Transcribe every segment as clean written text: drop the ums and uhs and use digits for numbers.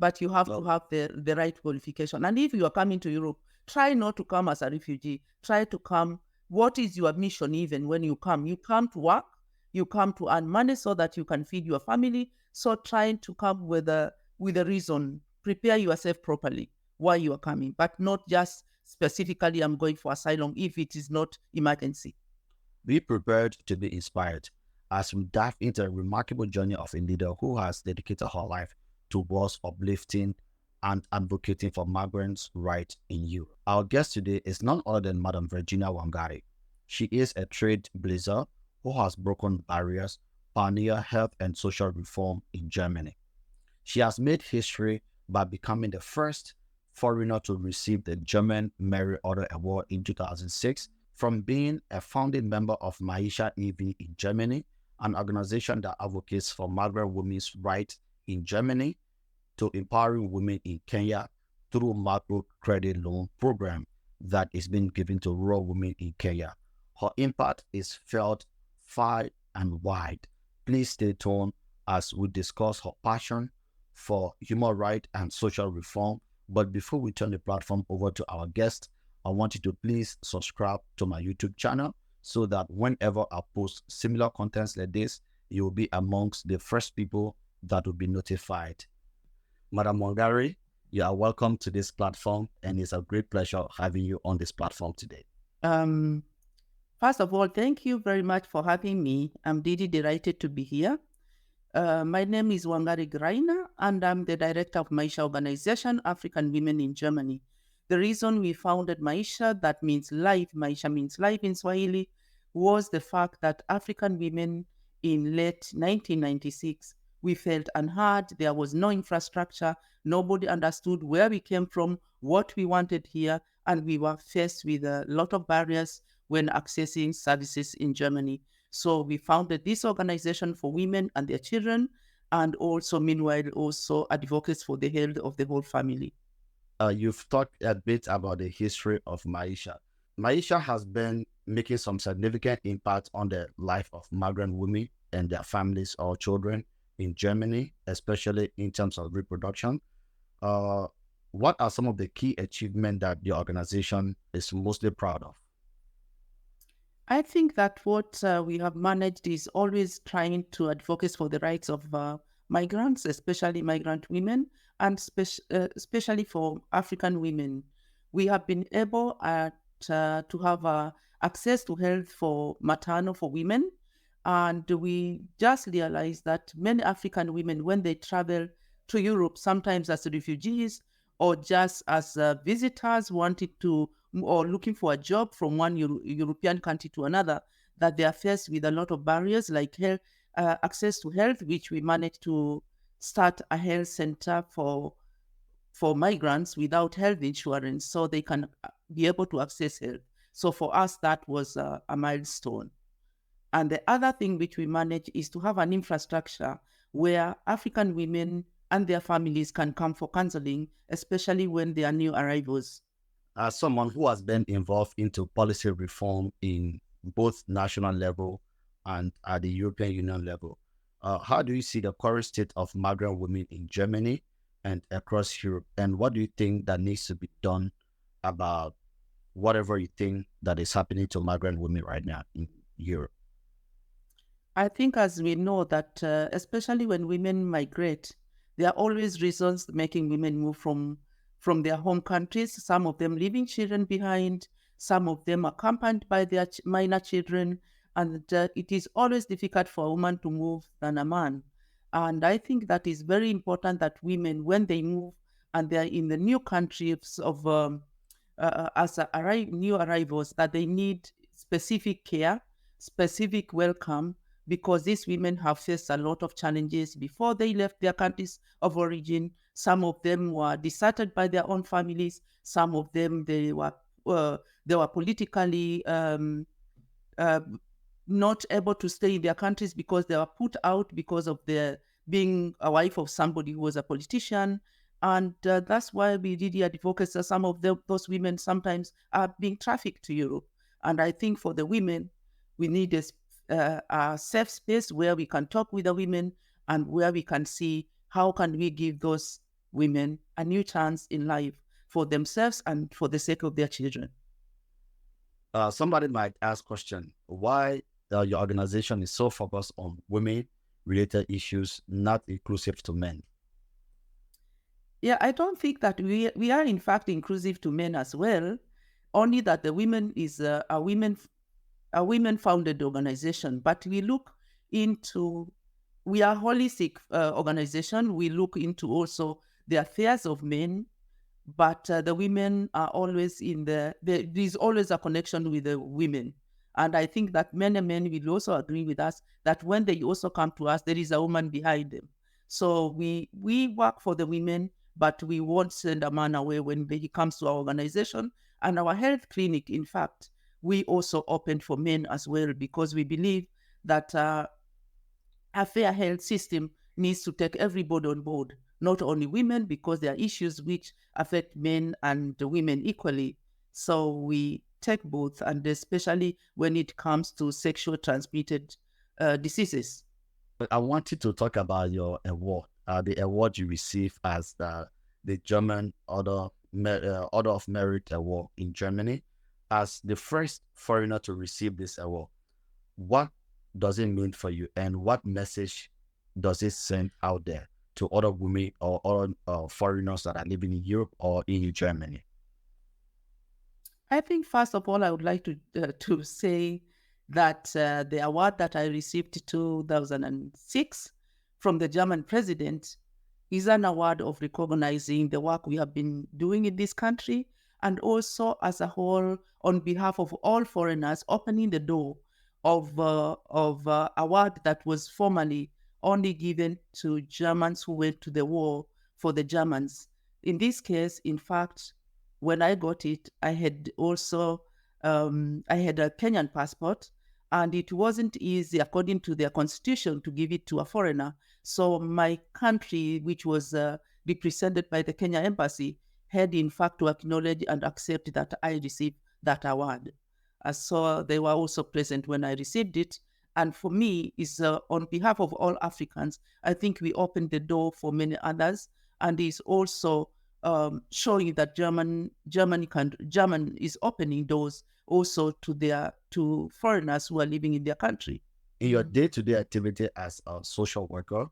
but you have to have the right qualification. And if you are coming to Europe, try not to come as a refugee. Try to come. What is your mission even when you come? You come to work, you come to earn money so that you can feed your family. So trying to come with a reason, prepare yourself properly why you are coming, but not just specifically I'm going for asylum if it is not emergency. Be prepared to be inspired as we dive into a remarkable journey of a leader who has dedicated her life towards uplifting and advocating for migrants' rights in Europe. Our guest today is none other than Madam Virginia Wangari. She is a trailblazer who has broken barriers, pioneered health and social reform in Germany. She has made history by becoming the first foreigner to receive the German Merit Order Award in 2006, from being a founding member of Maisha EV in Germany, an organization that advocates for migrant women's rights in Germany, to empowering women in Kenya through macro credit loan program that is being given to rural women in Kenya. Her impact is felt far and wide. Please stay tuned as we discuss her passion for human rights and social reform. But before we turn the platform over to our guest, I want you to please subscribe to my YouTube channel so that whenever I post similar contents like this, you will be amongst the first people that will be notified. Madam Wangari, you are welcome to this platform, and it's a great pleasure having you on this platform today. First of all, thank you very much for having me. I'm really delighted to be here. My name is Wangari Grainer, and I'm the director of Maisha organization, African Women in Germany. The reason we founded Maisha, that means life, Maisha means life in Swahili, was the fact that African women in late 1996, we felt unheard. There was no infrastructure. Nobody understood where we came from, what we wanted here, and we were faced with a lot of barriers when accessing services in Germany. So we founded this organization for women and their children, and also, meanwhile, also advocates for the health of the whole family. You've talked a bit about the history of Maisha. Maisha has been making some significant impact on the life of migrant women and their families or children in Germany, especially in terms of reproduction. What are some of the key achievements that the organization is mostly proud of? I think that what we have managed is always trying to advocate for the rights of migrants, especially migrant women, and especially for African women. We have been able to have access to health for maternal for women. And we just realized that many African women, when they travel to Europe, sometimes as refugees or just as visitors wanted to or looking for a job from one European country to another, that they are faced with a lot of barriers like health, access to health, which we managed to start a health center for migrants without health insurance so they can be able to access health. So for us, that was a milestone. And the other thing which we manage is to have an infrastructure where African women and their families can come for counseling, especially when they are new arrivals. As someone who has been involved into policy reform in both national level and at the European Union level, how do you see the current state of migrant women in Germany and across Europe? And what do you think that needs to be done about whatever you think that is happening to migrant women right now in Europe? I think, as we know, that especially when women migrate, there are always reasons making women move from their home countries, some of them leaving children behind, some of them accompanied by their minor children. And it is always difficult for a woman to move than a man. And I think that is very important that women, when they move and they're in the new countries of as new arrivals, that they need specific care, specific welcome, because these women have faced a lot of challenges before they left their countries of origin. Some of them were deserted by their own families. Some of them, they were politically not able to stay in their countries because they were put out because of their being a wife of somebody who was a politician. And that's why we really advocate that some of those women sometimes are being trafficked to Europe. And I think for the women, we need a safe space where we can talk with the women and where we can see how can we give those women a new chance in life for themselves and for the sake of their children. Somebody might ask question, why your organization is so focused on women-related issues, not inclusive to men? Yeah, I don't think that we are in fact inclusive to men as well. Only that the women is a women founded organization, but we look into we are a holistic organization. We look into also the affairs of men, but the women are always there is always a connection with the women. And I think that many men will also agree with us that when they also come to us, there is a woman behind them. So we work for the women, but we won't send a man away when he comes to our organization. And our health clinic, in fact, we also open for men as well, because we believe that a fair health system needs to take everybody on board, not only women, because there are issues which affect men and women equally. So we take both, and especially when it comes to sexual transmitted diseases. But I wanted to talk about your award, the award you received as the German Order of Merit Award in Germany, as the first foreigner to receive this award. What does it mean for you, and what message does it send out there to other women or other foreigners that are living in Europe or in Germany? I think first of all, I would like to say that the award that I received in 2006 from the German president is an award of recognizing the work we have been doing in this country, and also as a whole, on behalf of all foreigners, opening the door of award that was formerly only given to Germans who went to the war for the Germans. In this case, in fact, when I got it, I had also I had a Kenyan passport, and it wasn't easy, according to their constitution, to give it to a foreigner. So my country, which was represented by the Kenya embassy, had in fact to acknowledge and accept that I received that award. So they were also present when I received it. And for me, is on behalf of all Africans, I think we opened the door for many others, and is also showing that German is opening doors also to foreigners who are living in their country. In your day-to-day activity as a social worker,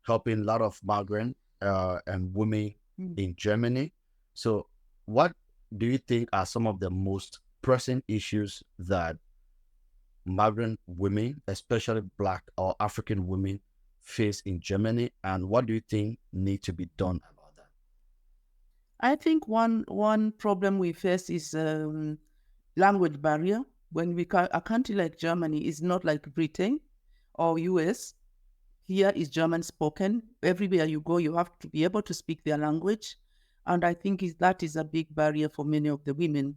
helping a lot of migrant and women in Germany. So what do you think are some of the most pressing issues that migrant women, especially Black or African women, face in Germany, and what do you think need to be done about that? I think one problem we face is language barrier. When a country like Germany is not like Britain or US. Here is German spoken. Everywhere you go, you have to be able to speak their language. And I think that is a big barrier for many of the women.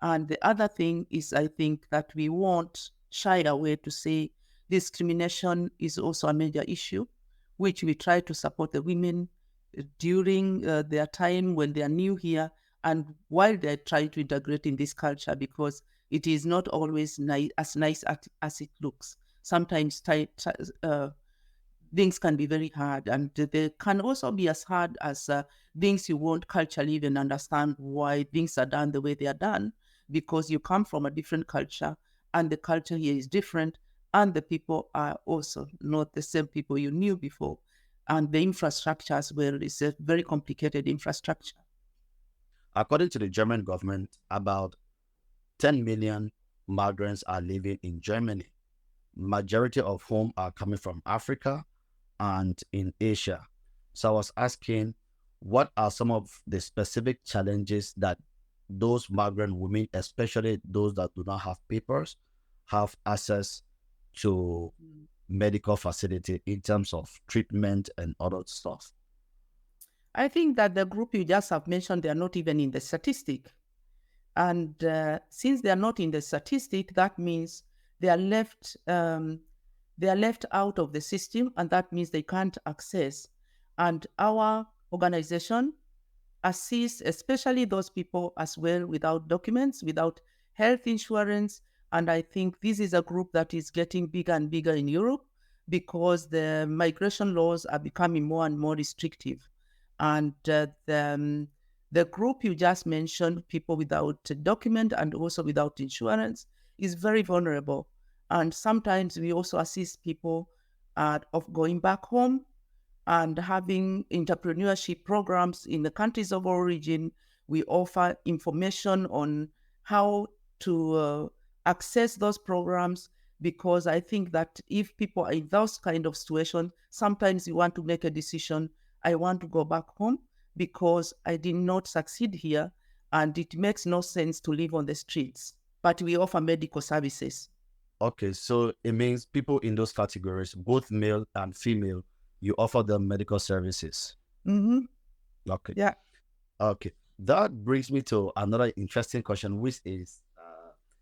And the other thing is, I think that we won't shy away to say discrimination is also a major issue, which we try to support the women during their time when they are new here and while they're trying to integrate in this culture, because it is not always as nice as it looks. Sometimes things can be very hard, and they can also be as hard as things you won't culturally even understand why things are done the way they are done, because you come from a different culture, and the culture here is different, and the people are also not the same people you knew before. And the infrastructure as well is a very complicated infrastructure. According to the German government, about 10 million migrants are living in Germany, majority of whom are coming from Africa and in Asia. So I was asking, what are some of the specific challenges that those migrant women, especially those that do not have papers, have access to medical facility in terms of treatment and other stuff? I think that the group you just have mentioned, they are not even in the statistic. And since they are not in the statistic, that means they are left out of the system, and that means they can't access. And our organization assists, especially those people as well, without documents, without health insurance. And I think this is a group that is getting bigger and bigger in Europe, because the migration laws are becoming more and more restrictive. And the group you just mentioned, people without a document and also without insurance, is very vulnerable. And sometimes we also assist people of going back home and having entrepreneurship programs in the countries of origin. We offer information on how to access those programs, because I think that if people are in those kind of situations, sometimes you want to make a decision. I want to go back home because I did not succeed here, and it makes no sense to live on the streets. But we offer medical services. Okay, so it means people in those categories, both male and female, you offer them medical services. Mm-hmm. Okay. Yeah. Okay. That brings me to another interesting question, which is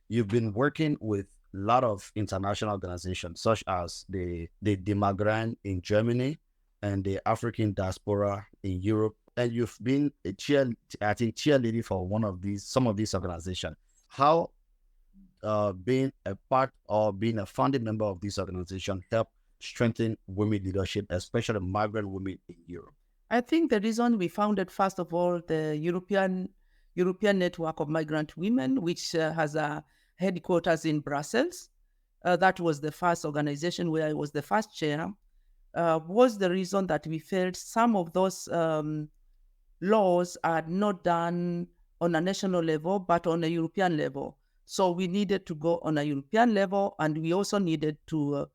you've been working with a lot of international organizations, such as the Migrant in Germany and the African diaspora in Europe, and you've been I think, cheerleading for some of these organizations. How being a part or being a founding member of this organization help strengthen women leadership, especially migrant women in Europe? I think the reason we founded, first of all, the European Network of Migrant Women, which has a headquarters in Brussels. That was the first organization where I was the first chair. Was the reason that we felt some of those laws are not done on a national level, but on a European level. So we needed to go on a European level, and we also needed to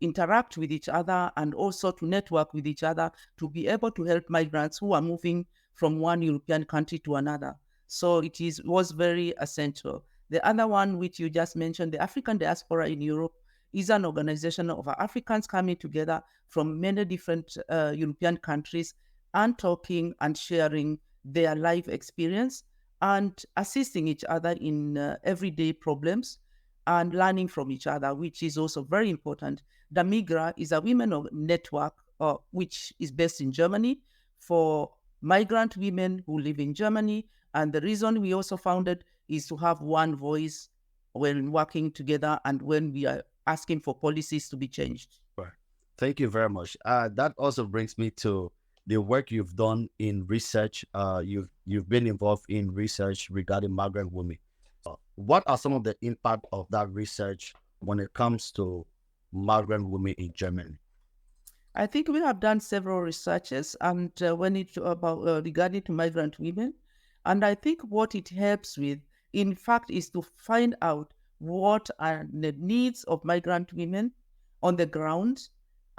interact with each other and also to network with each other to be able to help migrants who are moving from one European country to another. So was very essential. The other one, which you just mentioned, the African Diaspora in Europe, is an organization of Africans coming together from many different European countries and talking and sharing their life experience and assisting each other in everyday problems and learning from each other, which is also very important. The Migra is a women network, which is based in Germany for migrant women who live in Germany. And the reason we also founded is to have one voice when working together and when we are asking for policies to be changed. Right. Thank you very much. That also brings me to the work you've done in research. You've been involved in research regarding migrant women. What are some of the impact of that research when it comes to migrant women in Germany? I think we have done several researches and when it about regarding to migrant women, and I think what it helps with, in fact, is to find out what are the needs of migrant women on the ground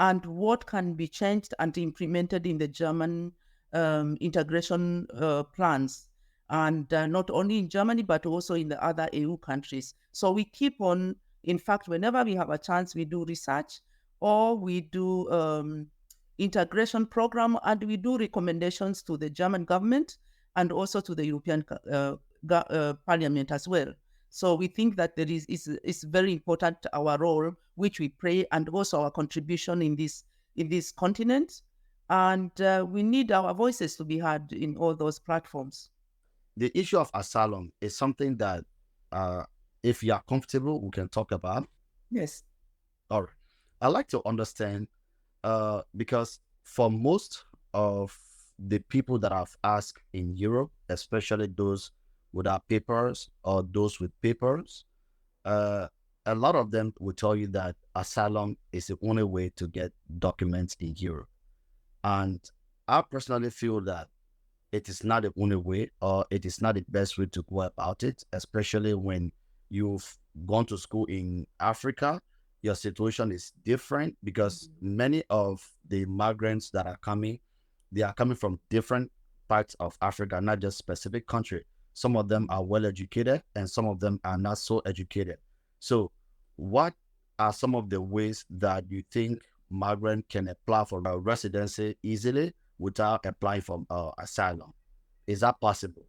and what can be changed and implemented in the German integration plans, and not only in Germany but also in the other EU countries. So we keep on. In fact, whenever we have a chance, we do research or we do integration program, and we do recommendations to the German government and also to the European Parliament as well. So we think that there is very important our role which we play and also our contribution in this continent, and we need our voices to be heard in all those platforms. The issue of asylum is something that, if you are comfortable, we can talk about. Yes. All right. I like to understand, because for most of the people that I've asked in Europe, especially those without papers or those with papers, a lot of them will tell you that asylum is the only way to get documents in Europe. And I personally feel that it is not the only way, or it is not the best way to go about it, especially when you've gone to school in Africa. Your situation is different because many of the migrants that are coming, they are coming from different parts of Africa, not just specific country. Some of them are well educated and some of them are not so educated. So what are some of the ways that you think migrant can apply for a residency easily without applying for asylum? Is that possible?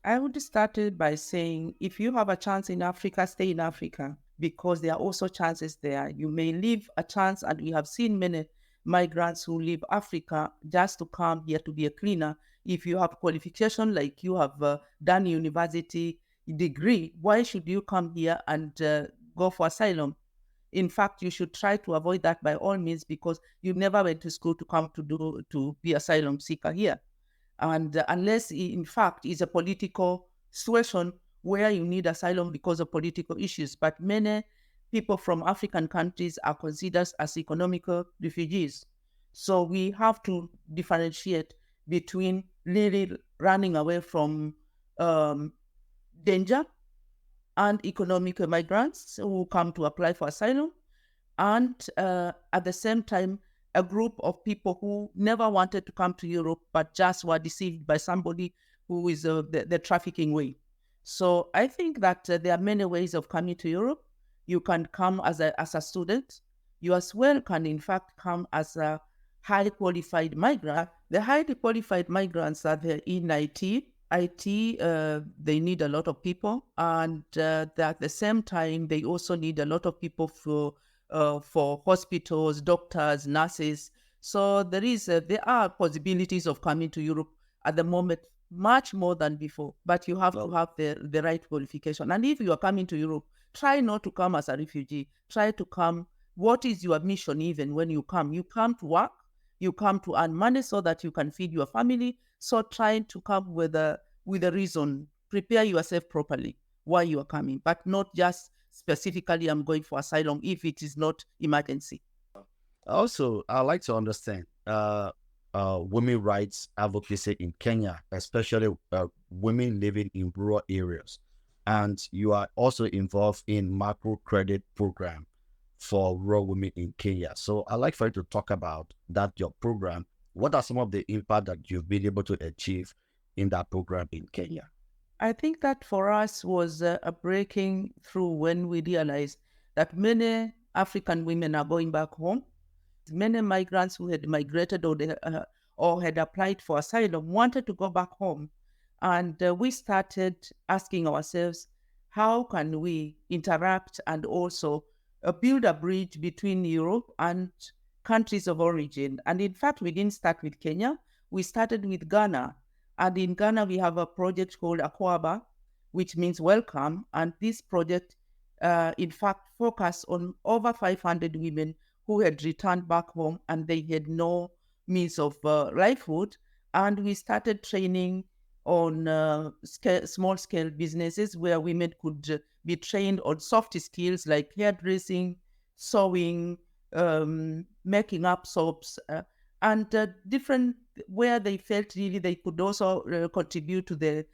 I would start it by saying if you have a chance in Africa, stay in Africa, because there are also chances there. You may leave a chance, and we have seen many migrants who leave Africa just to come here to be a cleaner. If you have qualification like you have done university degree, why should you come here and go for asylum? In fact, you should try to avoid that by all means, because you never went to school to come to be asylum seeker here. And unless, in fact, it's a political situation where you need asylum because of political issues. But many people from African countries are considered as economical refugees. So we have to differentiate between really running away from um, danger and economic migrants who come to apply for asylum, and at the same time, a group of people who never wanted to come to Europe but just were deceived by somebody who is the trafficking way. So I think that there are many ways of coming to Europe. You can come as a student. You as well can, in fact, come as a highly qualified migrant. The highly qualified migrants are there in IT. They need a lot of people, and at the same time, they also need a lot of people for hospitals, doctors, nurses. So there are possibilities of coming to Europe at the moment, much more than before. But you have to have the right qualification. And if you are coming to Europe, try not to come as a refugee. Try to come. What is your mission even when you come? You come to work. You come to earn money so that you can feed your family. So trying to come with a reason. Prepare yourself properly why you are coming, but not just specifically I'm going for asylum if it is not emergency. Also, I'd like to understand women rights advocacy in Kenya, especially women living in rural areas. And you are also involved in microcredit program for rural women in Kenya. So I'd like for you to talk about that, your program. What are some of the impact that you've been able to achieve in that program in Kenya? I think that for us was a breaking through when we realized that many African women are going back home. Many migrants who had migrated or had applied for asylum wanted to go back home. And we started asking ourselves, how can we interact and also build a bridge between Europe and countries of origin? And in fact, we didn't start with Kenya. We started with Ghana. And in Ghana, we have a project called Akwaba, which means welcome. And this project, in fact, focused on over 500 women who had returned back home and they had no means of livelihood. And we started training on small-scale businesses where women could be trained on soft skills like hairdressing, sewing, making up soaps, and different where they felt really they could also contribute to their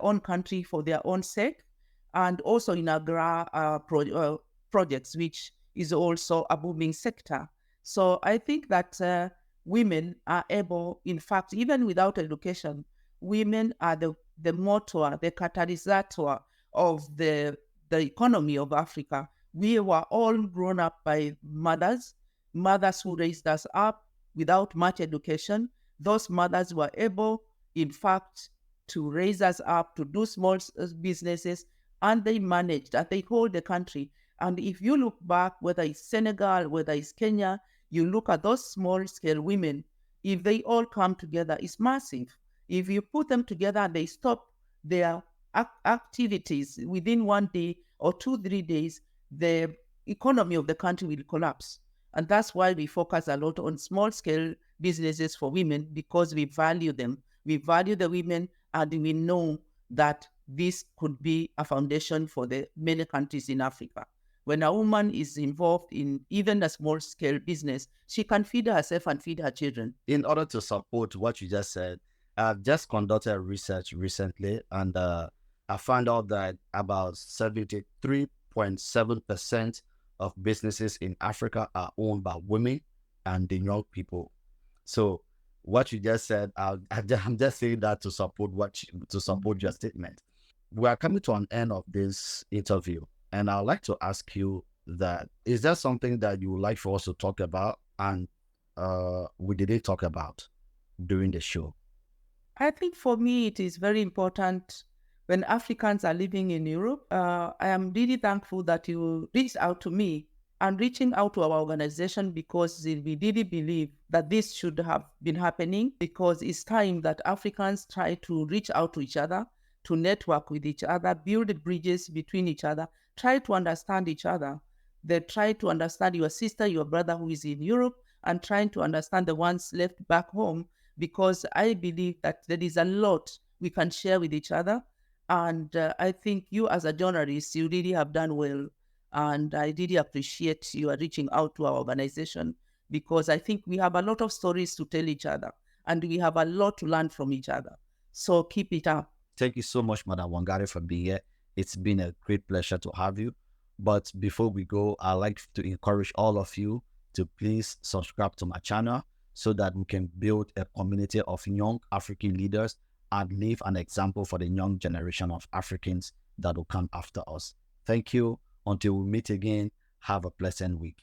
own country for their own sake, and also in projects, which is also a booming sector. So I think that women are able, in fact, even without education, women are the motor, the catalyst of the economy of Africa. We were all grown up by mothers who raised us up without much education. Those mothers were able, in fact, to raise us up, to do small businesses, and they managed, and they hold the country. And if you look back, whether it's Senegal, whether it's Kenya, you look at those small-scale women, if they all come together, it's massive. If you put them together and they stop their activities within 1 day or 2-3 days, the economy of the country will collapse. And that's why we focus a lot on small-scale businesses for women, because we value them. We value the women, and we know that this could be a foundation for the many countries in Africa. When a woman is involved in even a small-scale business, she can feed herself and feed her children. In order to support what you just said, I've just conducted research recently, and I found out that about 73.7% of businesses in Africa are owned by women and the young people. So what you just said, I'm just saying that to support your statement. We are coming to an end of this interview, and I'd like to ask you that, is there something that you would like for us to talk about and we didn't talk about during the show? I think for me, it is very important when Africans are living in Europe. I am really thankful that you reached out to me and reaching out to our organization, because we really believe that this should have been happening, because it's time that Africans try to reach out to each other, to network with each other, build bridges between each other, try to understand each other. They try to understand your sister, your brother who is in Europe, and trying to understand the ones left back home, because I believe that there is a lot we can share with each other. And I think you, as a journalist, you really have done well. And I really appreciate you are reaching out to our organization, because I think we have a lot of stories to tell each other and we have a lot to learn from each other. So keep it up. Thank you so much, Madam Wangari, for being here. It's been a great pleasure to have you. But before we go, I'd like to encourage all of you to please subscribe to my channel so that we can build a community of young African leaders and leave an example for the young generation of Africans that will come after us. Thank you. Until we meet again, have a pleasant week.